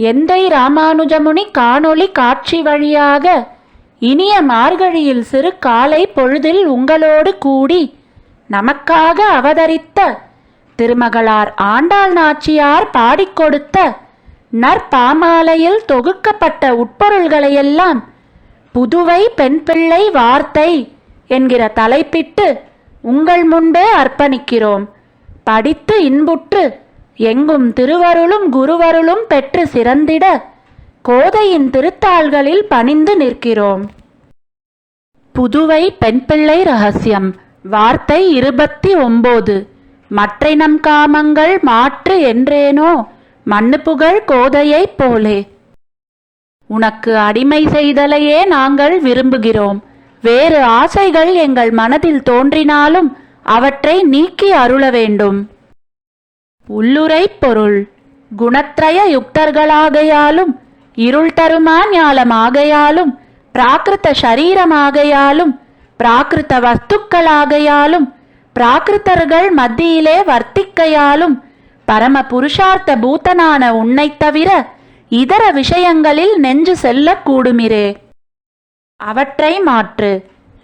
எந்தை ராமானுஜமுனி காணொளி காட்சி வழியாக இனிய மார்கழியில் சிறு காலை பொழுதில் உங்களோடு கூடி நமக்காக அவதரித்த திருமகளார் ஆண்டாள் நாச்சியார் பாடிக்கொடுத்த நற்பாமாலையில் தொகுக்கப்பட்ட உட்பொருள்களையெல்லாம் புதுவை பெண்பிள்ளை வார்த்தை என்கிற தலைப்பிட்டு உங்கள் முன்பே அர்ப்பணிக்கிறோம். படித்து இன்புற்று எங்கும் திருவருளும் குருவருளும் பெற்று சிறந்திட கோதையின் திருத்தாள்களில் பணிந்து நிற்கிறோம். புதுவை பெண்பிள்ளை ரகசியம் வார்த்தை 29. மற்றை நம் காமங்கள் மாற்று என்றேனோ மண்ணு புகழ் கோதையைப் போலே. உனக்கு அடிமை செய்தலையே நாங்கள் விரும்புகிறோம். வேறு ஆசைகள் எங்கள் மனதில் தோன்றினாலும் அவற்றை நீக்கி அருள வேண்டும். உள்ளுரை பொருள் குணத்ரய யுக்தர்களாகையாலும் இருள் தருமா ஞாலமாகையாலும் பிராகிருத சரீரமாகையாலும் பிராகிருத வஸ்துக்களாகையாலும் பிராகிருத்தர்கள் மத்தியிலே வர்த்திக்கையாலும் பரம புருஷார்த்த பூத்தனான உன்னை தவிர இதர விஷயங்களில் நெஞ்சு செல்லக்கூடுமிரே. அவற்றை மாற்று.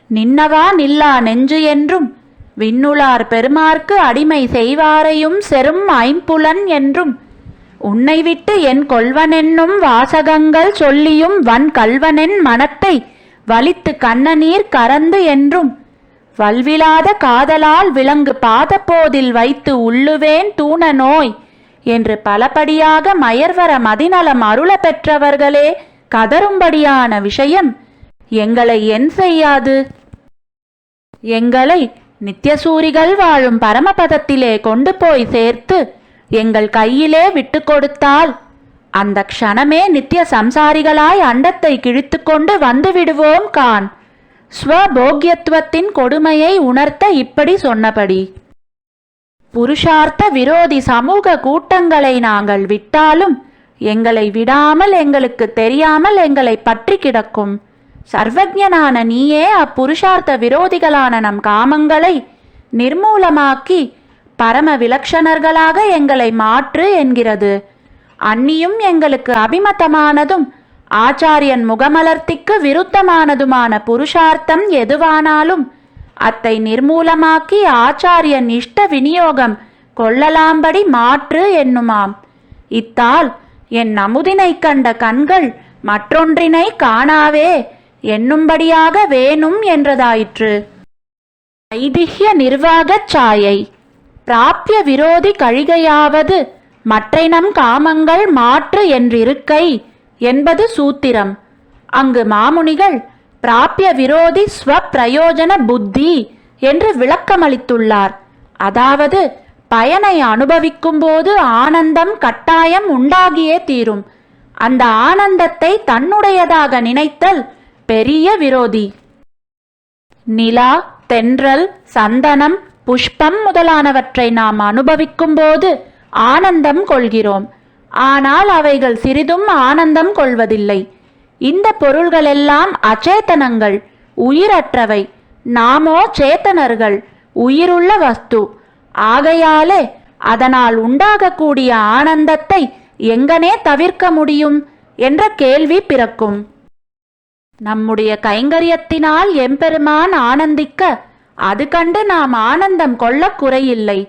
நின்னவா நில்லா நெஞ்சு என்றும் விண்ணுளார் பெருமார்க்கு அடிமை செய்வாரையும் செரும் ஐம்புலன் என்றும் உன்னை விட்டு என் கொள்வனென்னும் வாசகங்கள் சொல்லியும் வன் கல்வனென் மனத்தை வலித்து கண்ணநீர் கரந்து என்றும் வல்விலாத காதலால் விலங்கு பாதப்போதில் வைத்து உள்ளுவேன் தூண நோய் என்று பலபடியாக மயர்வர மதிநலம் அருள பெற்றவர்களே கதரும்படியான விஷயம் எங்களை என் செய்யாது? எங்களை நித்தியசூரிகள் வாழும் பரமபதத்திலே கொண்டு போய் சேர்த்து எங்கள் கையிலே விட்டு கொடுத்தால் அந்த க்ஷணமே நித்திய சம்சாரிகளாய் அண்டத்தை கிழித்து கொண்டு வந்து விடுவோம் கான். ஸ்வபோக்யத்துவத்தின் கொடுமையை உணர்த்த இப்படி சொன்னபடி புருஷார்த்த விரோதி சமூக கூட்டங்களை நாங்கள் விட்டாலும் எங்களை விடாமல் எங்களுக்கு தெரியாமல் எங்களை பற்றி கிடக்கும் சர்வஜனான நீயே அப்புருஷார்த்த விரோதிகளான நம் காமங்களை நிர்மூலமாக்கி பரம விலக்ஷணர்களாக எங்களை மாற்று என்கிறது. அந்நியும் எங்களுக்கு அபிமதமானதும் ஆச்சாரியன் முகமலர்த்திக்கு விருத்தமானதுமான புருஷார்த்தம் எதுவானாலும் அத்தை நிர்மூலமாக்கி ஆச்சாரியன் இஷ்ட விநியோகம் கொள்ளலாம்படி மாற்று என்னுமாம். இத்தால் என் அமுதினை கண்ட கண்கள் மற்றொன்றினை காணாவே என்னும்படியாக வேணும் என்றதாயிற்று. ஐதிஹ்ய நிர்வாகச் சாயை பிராப்ய விரோதி கழிகையாவது மற்றை நம் காமங்கள் மாற்று என்றிருக்கை என்பது சூத்திரம். அங்கு மாமுனிகள் பிராப்ய விரோதி ஸ்வப்பிரயோஜன புத்தி என்று விளக்கமளித்துள்ளார். அதாவது பயனை அனுபவிக்கும் போது ஆனந்தம் கட்டாயம் உண்டாகியே தீரும். அந்த ஆனந்தத்தை தன்னுடையதாக நினைத்தல் பெரிய விரோதி. நிலா, தென்றல், சந்தனம், புஷ்பம் முதலானவற்றை நாம் அனுபவிக்கும் போது ஆனந்தம் கொள்கிறோம். ஆனால் அவைகள் சிறிதும் ஆனந்தம் கொள்வதில்லை. இந்த பொருள்களெல்லாம் அச்சேதனங்கள், உயிரற்றவை. நாமோ சேத்தனர்கள், உயிருள்ள வஸ்து. ஆகையாலே அதனால் உண்டாகக்கூடிய ஆனந்தத்தை எங்கனே தவிர்க்க முடியும் என்ற கேள்வி பிறக்கும். நம்முடைய கைங்கரியத்தினால் எம்பெருமான் ஆனந்திக்க அது கண்டு நாம் ஆனந்தம் கொள்ள குறையில்லை.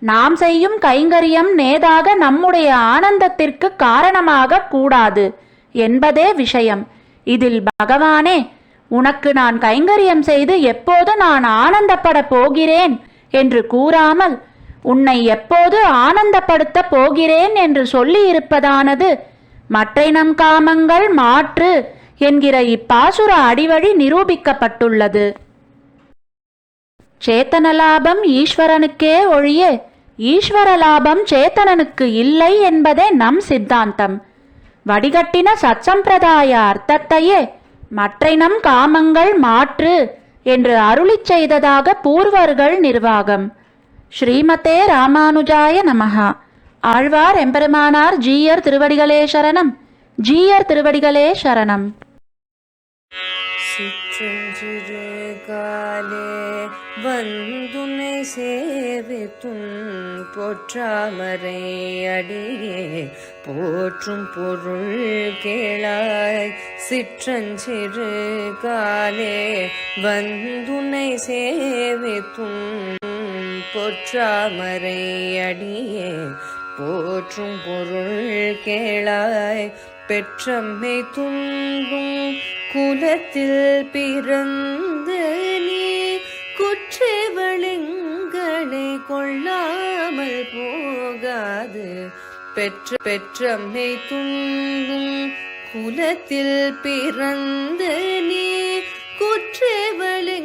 நாம் செய்யும் கைங்கரியம் நேதாக நம்முடைய ஆனந்தத்திற்கு காரணமாக கூடாது என்பதே விஷயம். இதில் பகவானே உனக்கு நான் கைங்கரியம் செய்து எப்போது நான் ஆனந்தப்பட போகிறேன் என்று கூறாமல் உன்னை எப்போது ஆனந்தப்படுத்த போகிறேன் என்று சொல்லி இருப்பதானது மற்றை நம் காமங்கள் மாற்று என்கிற இப்பாசுர அடிவழி நிரூபிக்கப்பட்டுள்ளது. சேத்தன லாபம் ஈஸ்வரனுக்கே ஒழிய ஈஸ்வர லாபம் சேத்தனனுக்கு இல்லை என்பதே நம் சித்தாந்தம். வடிகட்டின சத்சம்பிரதாய அர்த்தத்தையே மற்றை நம் காமங்கள் மாற்று என்று அருளிச் செய்ததாக பூர்வர்கள் நிர்வாகம். ஸ்ரீமதே ராமானுஜாய நமஹா. ஆழ்வார் எம்பெருமானார் ஜீயர் திருவடிகளே சரணம். ஜீயர் திருவடிகளே சரணம். சிற்றஞ்சிறு காலே வந்துனை சேவித்தும் போற்றாமரை அடியே போற்றும் பொருள் கேளாய். சிற்றஞ்சிறு காலே வந்துனை சேவித்தும் போற்றாமரை அடியே போற்றும் பொருள் கேளாய். பெற்றம்மை துன்பும் குலத்தில் பிறந்து நீ குற்றவளிங்களை கொள்ளாமல் போகாது. பெற்றம்மை துன்பும் குலத்தில் பிறந்து நீ குற்றவளிங்களை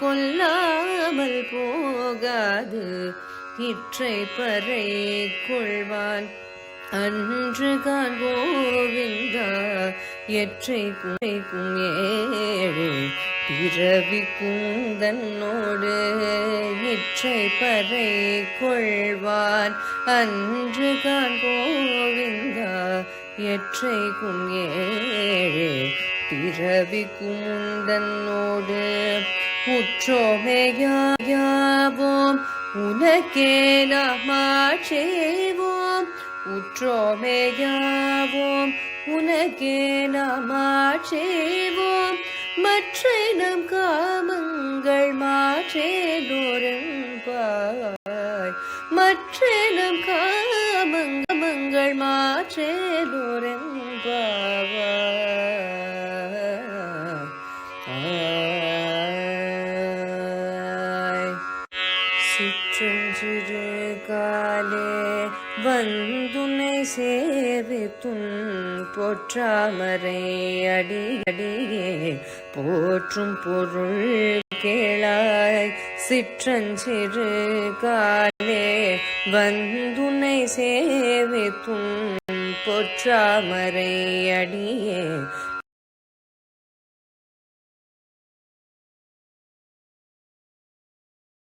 கொள்ளாமல் போகாது. இற்றை பறை கொள்வான் அன்று கான் கோவிந்தா எற்றை குறைக்கும் ஏழு பிறவிக்கும் தன்னோடு. இற்றை பறை கொள்வான் அன்று கான் கோவிந்தா எற்றைக்கும் ஏழு பிறவிக்கும் தன்னோடு. உற்றோமேயாவோம் உனக்கே நாமாட்சேவோம். உற்றோமேயாவோம் உனக்கே நாமாட்சேவோம். மற்ற நம் காமங்கள் மாற்றேலோரெம்பாய். மற்ற நம் காமங்கள் மாற்றேலோரெம்பாய். சிற்றஞ்சிறு காலே வந்துனை சேவித்தும் போற்றாமரை அடியே போற்றும் பொருள் கேளாய். சிற்றஞ்சிறு காலே வந்துனை சேவித்தும் போற்றாமரை அடியே